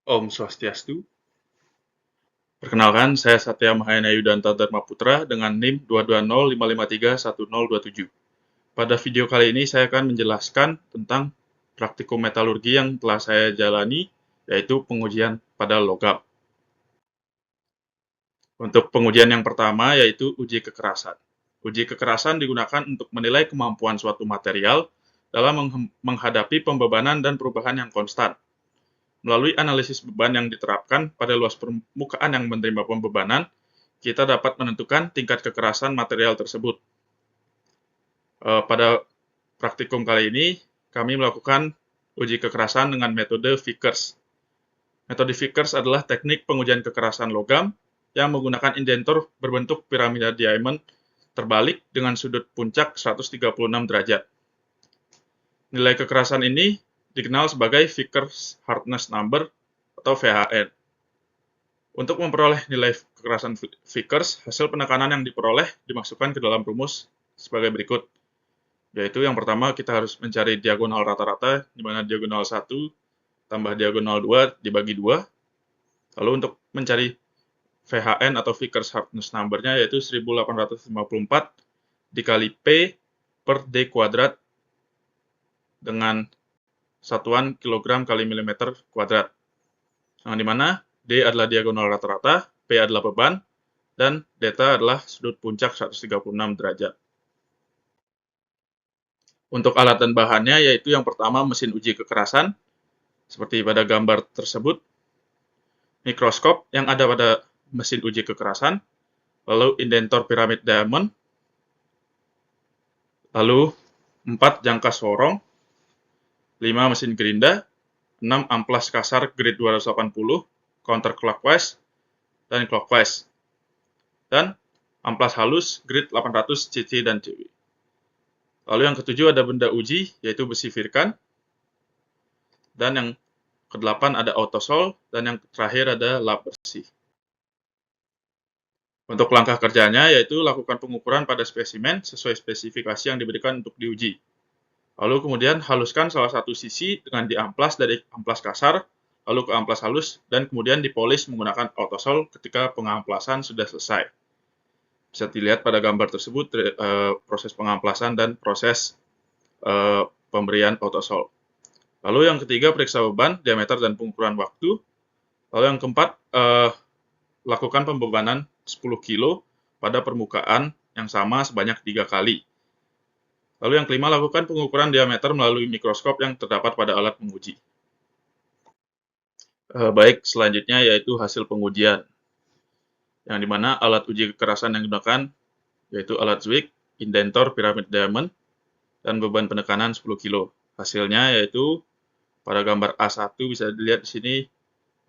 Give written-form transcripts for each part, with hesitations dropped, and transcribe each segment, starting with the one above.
Om Swastiastu. Perkenalkan, saya Satya Mahayana Yudanto Dharma Putra dengan NIM 22055310027. Pada video kali ini saya akan menjelaskan tentang praktikum metalurgi yang telah saya jalani, yaitu pengujian pada logam. Untuk pengujian yang pertama yaitu uji kekerasan. Uji kekerasan digunakan untuk menilai kemampuan suatu material dalam menghadapi pembebanan dan perubahan yang konstan. Melalui analisis beban yang diterapkan pada luas permukaan yang menerima pembebanan, kita dapat menentukan tingkat kekerasan material tersebut. Pada praktikum kali ini, kami melakukan uji kekerasan dengan metode Vickers. Metode Vickers adalah teknik pengujian kekerasan logam yang menggunakan indentur berbentuk piramida diamond terbalik dengan sudut puncak 136 derajat. Nilai kekerasan ini dikenal sebagai Vickers Hardness Number atau VHN. Untuk memperoleh nilai kekerasan Vickers, hasil penekanan yang diperoleh dimasukkan ke dalam rumus sebagai berikut. Yaitu yang pertama kita harus mencari diagonal rata-rata, di mana diagonal 1 tambah diagonal 2 dibagi 2. Lalu untuk mencari VHN atau Vickers Hardness Number-nya yaitu 1854 dikali P per D kuadrat dengan satuan kilogram kali milimeter kuadrat. Yang dimana D adalah diagonal rata-rata, P adalah beban, dan delta adalah sudut puncak 136 derajat. Untuk alat dan bahannya yaitu yang pertama mesin uji kekerasan, seperti pada gambar tersebut, mikroskop yang ada pada mesin uji kekerasan, lalu indentor piramid diamond, lalu 4 jangka sorong, 5 mesin gerinda, 6 amplas kasar grade 280, counterclockwise, dan clockwise, dan amplas halus grade 800 CC dan CW. Lalu yang ketujuh ada benda uji, yaitu besi Virkan, dan yang kedelapan ada autosol, dan yang terakhir ada lap bersih. Untuk langkah kerjanya, yaitu lakukan pengukuran pada spesimen sesuai spesifikasi yang diberikan untuk diuji. Lalu kemudian haluskan salah satu sisi dengan diamplas dari amplas kasar, lalu ke amplas halus, dan kemudian dipolis menggunakan autosol ketika pengamplasan sudah selesai. Bisa dilihat pada gambar tersebut proses pengamplasan dan proses pemberian autosol. Lalu yang ketiga periksa beban, diameter, dan pengukuran waktu. Lalu yang keempat lakukan pembebanan 10 kilo pada permukaan yang sama sebanyak 3 kali. Lalu yang kelima, lakukan pengukuran diameter melalui mikroskop yang terdapat pada alat penguji. Baik, selanjutnya yaitu hasil pengujian. Yang dimana alat uji kekerasan yang digunakan yaitu alat Zwick, indentor piramid diamond, dan beban penekanan 10 kilo. Hasilnya yaitu pada gambar A1 bisa dilihat di sini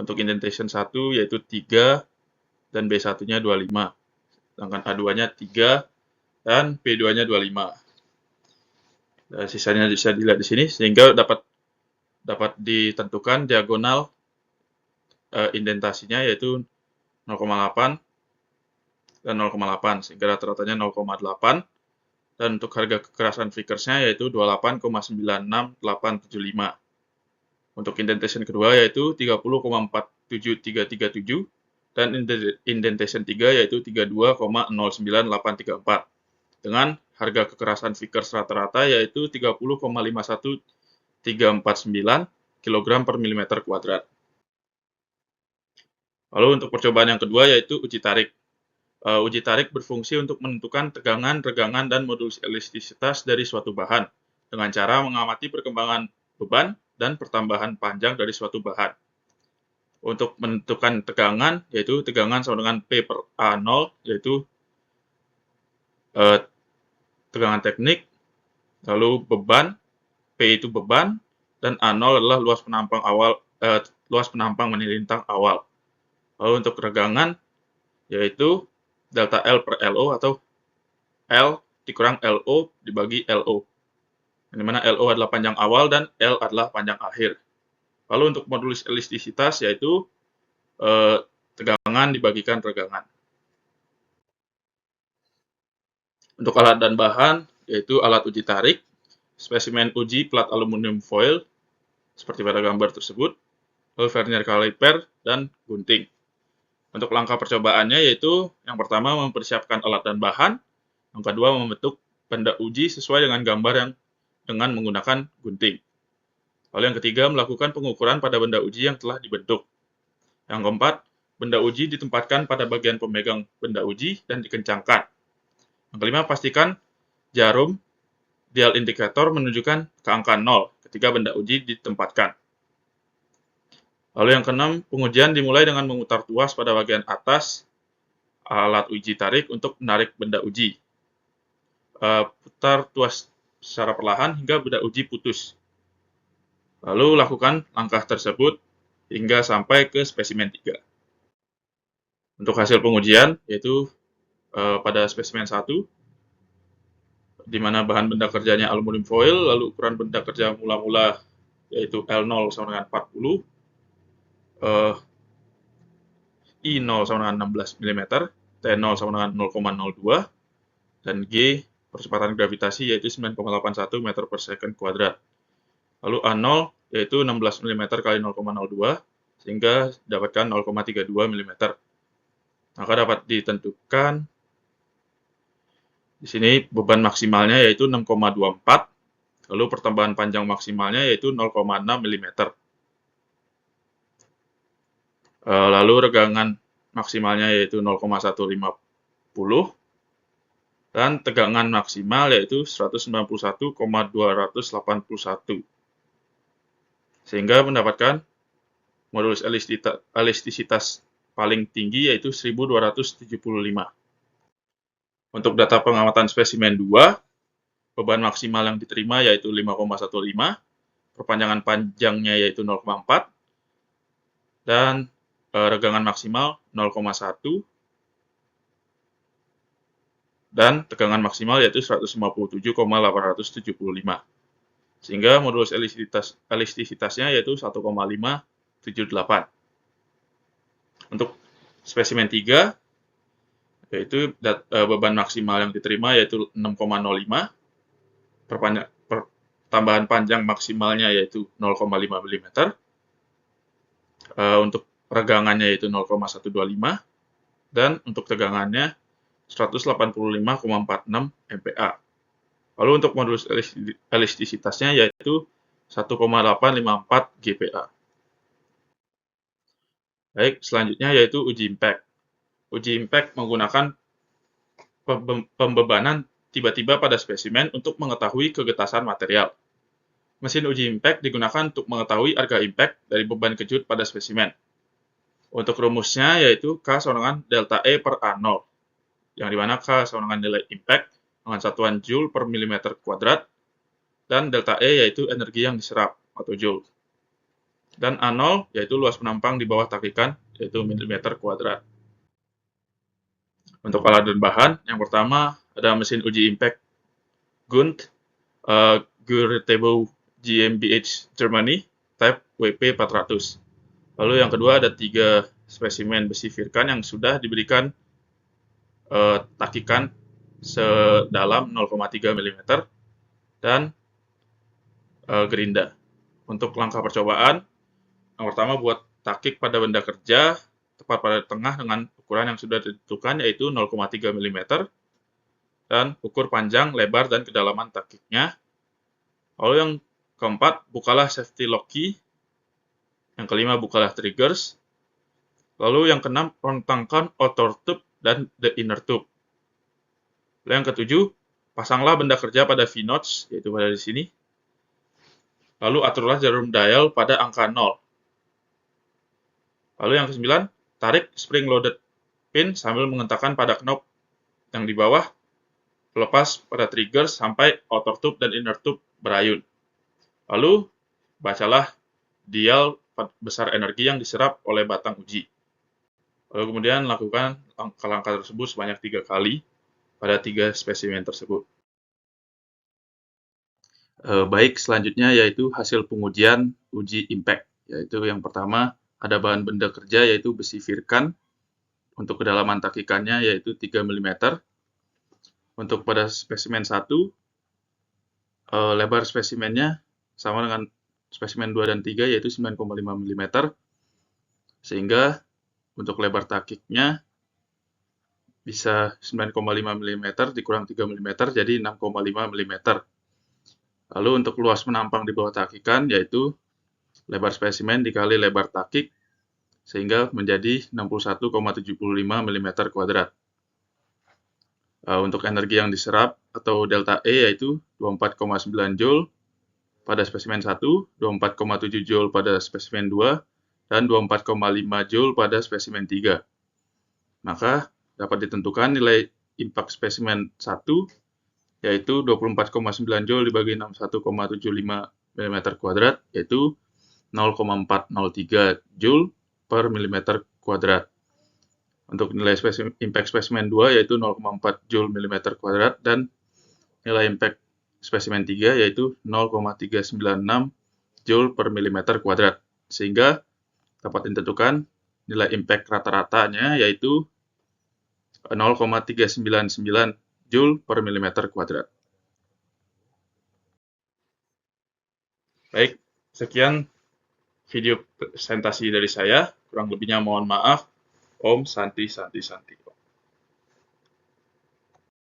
untuk indentation 1 yaitu 3 dan B1-nya 25. Sedangkan A2-nya 3 dan B2-nya 25. Dan sisanya bisa dilihat di sini sehingga dapat ditentukan diagonal indentasinya yaitu 0,8 dan 0,8 sehingga rata-ratanya 0,8. Dan untuk harga kekerasan Vickers-nya yaitu 28,96875. Untuk indentation kedua yaitu 30,47337 dan indentation 3 yaitu 32,09,834 dengan harga kekerasan Vickers rata-rata yaitu 30,51349 kg per milimeter kuadrat. Lalu untuk percobaan yang kedua yaitu uji tarik. Uji tarik berfungsi untuk menentukan tegangan, regangan, dan modulus elastisitas dari suatu bahan dengan cara mengamati perkembangan beban dan pertambahan panjang dari suatu bahan. Untuk menentukan tegangan, yaitu tegangan sama dengan P per A0, yaitu tegangan teknik, lalu beban, P itu beban, dan A0 adalah luas penampang menilintang awal. Lalu untuk regangan, yaitu delta L per LO atau L dikurang LO dibagi LO. Di mana LO adalah panjang awal dan L adalah panjang akhir. Lalu untuk modulus elastisitas yaitu tegangan dibagikan regangan. Untuk alat dan bahan yaitu alat uji tarik, spesimen uji plat aluminium foil seperti pada gambar tersebut. lalu vernier kaliper, dan gunting. Untuk langkah percobaannya yaitu yang pertama mempersiapkan alat dan bahan, yang kedua membentuk benda uji sesuai dengan gambar yang dengan menggunakan gunting. Lalu yang ketiga melakukan pengukuran pada benda uji yang telah dibentuk. Yang keempat, benda uji ditempatkan pada bagian pemegang benda uji dan dikencangkan. Yang kelima, pastikan jarum dial indikator menunjukkan ke angka 0 ketika benda uji ditempatkan. Lalu yang keenam, pengujian dimulai dengan memutar tuas pada bagian atas alat uji tarik untuk menarik benda uji. Putar tuas secara perlahan hingga benda uji putus. Lalu lakukan langkah tersebut hingga sampai ke spesimen 3. Untuk hasil pengujian, yaitu pada spesimen 1, di mana bahan benda kerjanya aluminium foil, lalu ukuran benda kerja mula-mula yaitu L0 sama dengan 40, I0 sama dengan 16 mm, T0 sama dengan 0,02, dan G percepatan gravitasi yaitu 9,81 meter per second kuadrat. Lalu A0 yaitu 16 mm kali 0,02, sehingga dapatkan 0,32 mm. Maka dapat ditentukan di sini beban maksimalnya yaitu 6,24, lalu pertambahan panjang maksimalnya yaitu 0,6 mm. Lalu regangan maksimalnya yaitu 0,150, dan tegangan maksimal yaitu 191,281. Sehingga mendapatkan modulus elastisitas paling tinggi yaitu 1275. Untuk data pengamatan spesimen 2, beban maksimal yang diterima yaitu 5,15, perpanjangan panjangnya yaitu 0,4, dan regangan maksimal 0,1, dan tegangan maksimal yaitu 157,875. Sehingga modulus elastisitasnya yaitu 1,578. Untuk spesimen 3, yaitu beban maksimal yang diterima yaitu 6,05, tambahan panjang maksimalnya yaitu 0,5 mm, untuk regangannya yaitu 0,125, dan untuk tegangannya 185,46 MPa. Lalu untuk modulus elastisitasnya yaitu 1,854 GPa. Baik, selanjutnya yaitu uji impact. Uji impact menggunakan pembebanan tiba-tiba pada spesimen untuk mengetahui kegetasan material. Mesin uji impact digunakan untuk mengetahui harga impact dari beban kejut pada spesimen. Untuk rumusnya yaitu K sama dengan delta E per A0, yang dimana K sama dengan nilai impact dengan satuan Joule per milimeter kuadrat, dan delta E yaitu energi yang diserap atau Joule. Dan A0 yaitu luas penampang di bawah takikan yaitu milimeter kuadrat. Untuk alat dan bahan, yang pertama ada mesin uji impact Gundt Gerätebau GmbH Germany type WP400. Lalu yang kedua ada 3 spesimen besi Firkan yang sudah diberikan takikan sedalam 0,3 mm dan gerinda. Untuk langkah percobaan, yang pertama buat takik pada benda kerja tepat pada tengah dengan ukuran yang sudah ditentukan yaitu 0,3 mm, dan ukur panjang, lebar, dan kedalaman takiknya. Lalu yang keempat, bukalah safety lock key. Yang kelima, bukalah triggers. Lalu yang keenam, rentangkan outer tube dan the inner tube. Lalu yang ketujuh, pasanglah benda kerja pada V-notch, yaitu pada di sini. Lalu aturlah jarum dial pada angka 0. Lalu yang kesembilan, tarik spring loaded pin sambil mengentakkan pada knop yang di bawah, lepas pada trigger sampai outer tube dan inner tube berayun. Lalu bacalah dial besar energi yang diserap oleh batang uji. Lalu kemudian lakukan langkah-langkah tersebut sebanyak 3 kali pada 3 spesimen tersebut. Baik, selanjutnya yaitu hasil pengujian uji impact. Yaitu yang pertama ada bahan benda kerja yaitu besi Firkan. Untuk kedalaman takikannya yaitu 3 mm. Untuk pada spesimen 1, lebar spesimennya sama dengan spesimen 2 dan 3 yaitu 9,5 mm. Sehingga untuk lebar takiknya bisa 9,5 mm dikurang 3 mm jadi 6,5 mm. Lalu untuk luas menampang di bawah takikan yaitu lebar spesimen dikali lebar takik sehingga menjadi 61,75 mm kuadrat. Untuk energi yang diserap atau delta E yaitu 24,9 Joule pada spesimen 1, 24,7 Joule pada spesimen 2, dan 24,5 Joule pada spesimen 3. Maka dapat ditentukan nilai impact spesimen 1 yaitu 24,9 Joule dibagi 61,75 mm kuadrat yaitu 0,403 Joule per mm kuadrat. Untuk nilai impact spesimen 2 yaitu 0,4 Joule mm kuadrat dan nilai impact spesimen 3 yaitu 0,396 Joule per mm kuadrat. Sehingga dapat ditentukan nilai impact rata-ratanya yaitu 0,399 Joule per mm kuadrat. Baik, sekian video presentasi dari saya. Kurang lebihnya mohon maaf. Om Santi Santi Santi.